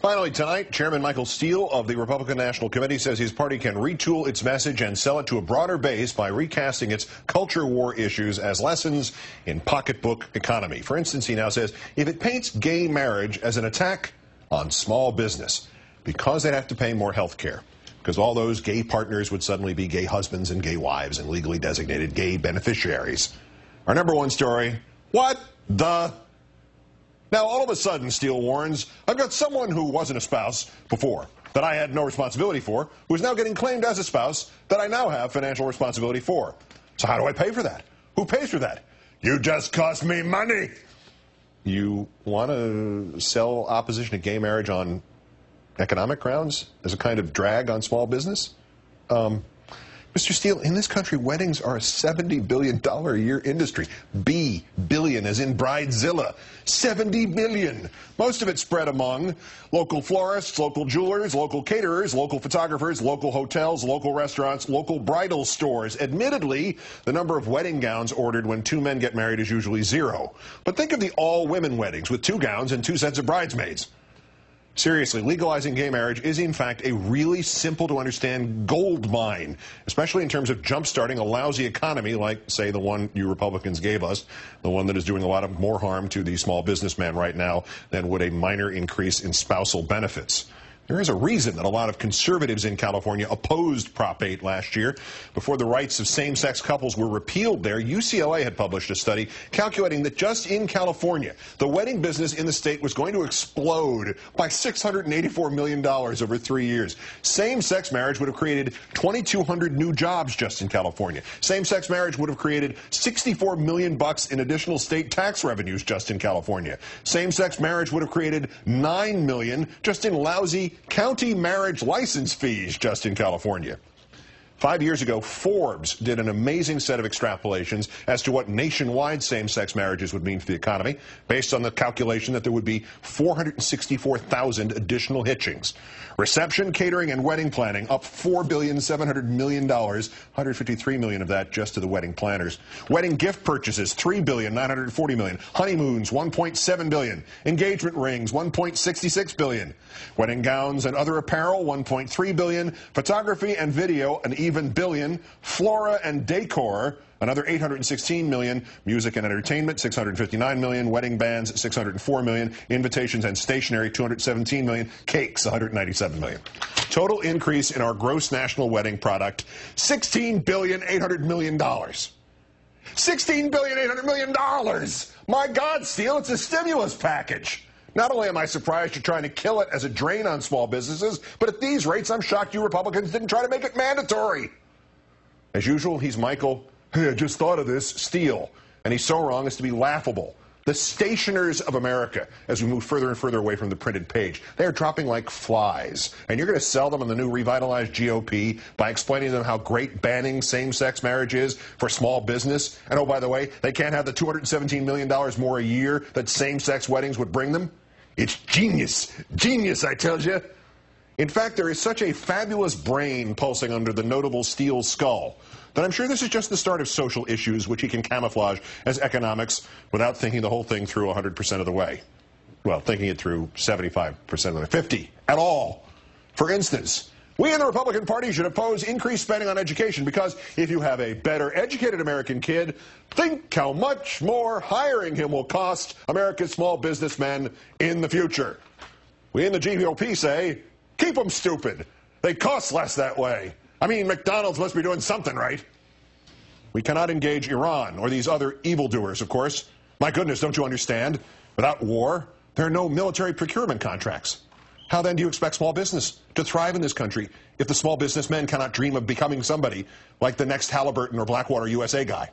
Finally tonight, Chairman Michael Steele of the Republican National Committee says his party can retool its message and sell it to a broader base by recasting its culture war issues as lessons in pocketbook economy. For instance, he now says if it paints gay marriage as an attack on small business because they'd have to pay more health care, because all those gay partners would suddenly be gay husbands and gay wives and legally designated gay beneficiaries. Our number one story, what the... Now, all of a sudden, Steele warns, I've got someone who wasn't a spouse before, that I had no responsibility for, who is now getting claimed as a spouse that I now have financial responsibility for. So how do I pay for that? Who pays for that? You just cost me money. You want to sell opposition to gay marriage on economic grounds as a kind of drag on small business? Mr. Steele, in this country, weddings are a $70 billion a year industry. Billion as in bridezilla. $70 billion. Most of it spread among local florists, local jewelers, local caterers, local photographers, local hotels, local restaurants, local bridal stores. Admittedly, the number of wedding gowns ordered when two men get married is usually zero. But think of the all-women weddings with 2 gowns and 2 sets of bridesmaids. Seriously, legalizing gay marriage is, in fact, a really simple-to-understand gold mine, especially in terms of jump-starting a lousy economy like, say, the one you Republicans gave us, the one that is doing a lot of more harm to the small businessman right now than would a minor increase in spousal benefits. There is a reason that a lot of conservatives in California opposed Prop 8 last year. Before the rights of same-sex couples were repealed there, UCLA had published a study calculating that just in California, the wedding business in the state was going to explode by $684 million over 3 years. Same-sex marriage would have created 2,200 new jobs just in California. Same-sex marriage would have created $64 million in additional state tax revenues just in California. Same-sex marriage would have created $9 million just in lousy county marriage license fees just in California. 5 years ago, Forbes did an amazing set of extrapolations as to what nationwide same-sex marriages would mean for the economy, based on the calculation that there would be 464,000 additional hitchings. Reception, catering, and wedding planning up $4.7 billion, $153 million of that just to the wedding planners. Wedding gift purchases, $3.94 billion. Honeymoons, $1.7 billion. Engagement rings, $1.66 billion. Wedding gowns and other apparel, $1.3 billion. Photography and video, an even billion. Flora and decor, another $816 million. Music and entertainment, $659 million. Wedding bands, $604 million. Invitations and stationery, $217 million. Cakes, $197 million. Total increase in our gross national wedding product, $16.8 billion. $16.8 billion. My God, Steele, it's a stimulus package. Not only am I surprised you're trying to kill it as a drain on small businesses, but at these rates, I'm shocked you Republicans didn't try to make it mandatory. As usual, he's Michael, hey, I just thought of this, Steele. And he's so wrong as to be laughable. The stationers of America, as we move further and further away from the printed page, they are dropping like flies. And you're going to sell them on the new revitalized GOP by explaining to them how great banning same-sex marriage is for small business. And oh, by the way, they can't have the $217 million more a year that same-sex weddings would bring them. It's genius. Genius, I tell you. In fact, there is such a fabulous brain pulsing under the notable Steele skull that I'm sure this is just the start of social issues which he can camouflage as economics without thinking the whole thing through 100% of the way. Well, thinking it through 75% of the way, 50 at all. For instance, we in the Republican Party should oppose increased spending on education because if you have a better educated American kid, think how much more hiring him will cost America's small businessmen in the future. We in the GOP say, keep them stupid. They cost less that way. I mean, McDonald's must be doing something right. We cannot engage Iran or these other evildoers, of course. My goodness, don't you understand? Without war, there are no military procurement contracts. How then do you expect small business to thrive in this country if the small businessmen cannot dream of becoming somebody like the next Halliburton or Blackwater USA guy?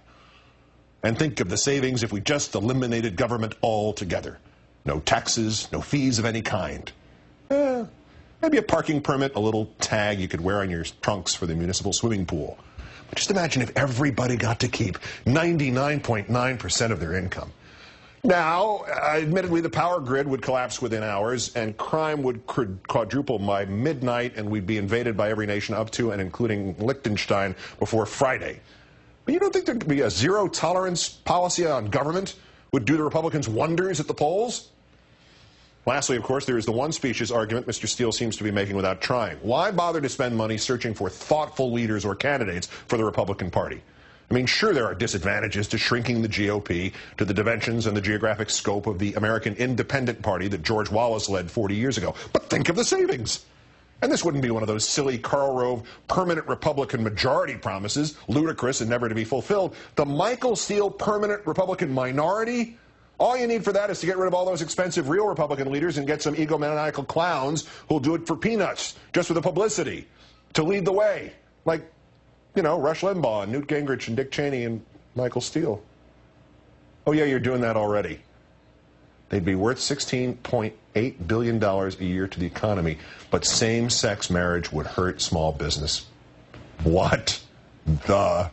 And think of the savings if we just eliminated government altogether. No taxes, no fees of any kind. Maybe a parking permit, a little tag you could wear on your trunks for the municipal swimming pool. But just imagine if everybody got to keep 99.9% of their income. Now, admittedly, the power grid would collapse within hours, and crime would quadruple by midnight, and we'd be invaded by every nation up to and including Liechtenstein before Friday. But you don't think there could be a zero-tolerance policy on government would do the Republicans wonders at the polls? Lastly, of course, there is the one specious argument Mr. Steele seems to be making without trying. Why bother to spend money searching for thoughtful leaders or candidates for the Republican Party? I mean, sure, there are disadvantages to shrinking the GOP to the dimensions and the geographic scope of the American Independent Party that George Wallace led 40 years ago. But think of the savings. And this wouldn't be one of those silly Karl Rove permanent Republican majority promises, ludicrous and never to be fulfilled. The Michael Steele permanent Republican minority? All you need for that is to get rid of all those expensive real Republican leaders and get some egomaniacal clowns who'll do it for peanuts, just for the publicity, to lead the way. Like, you know, Rush Limbaugh and Newt Gingrich and Dick Cheney and Michael Steele. Oh, yeah, you're doing that already. They'd be worth $16.8 billion a year to the economy, but same-sex marriage would hurt small business. What the...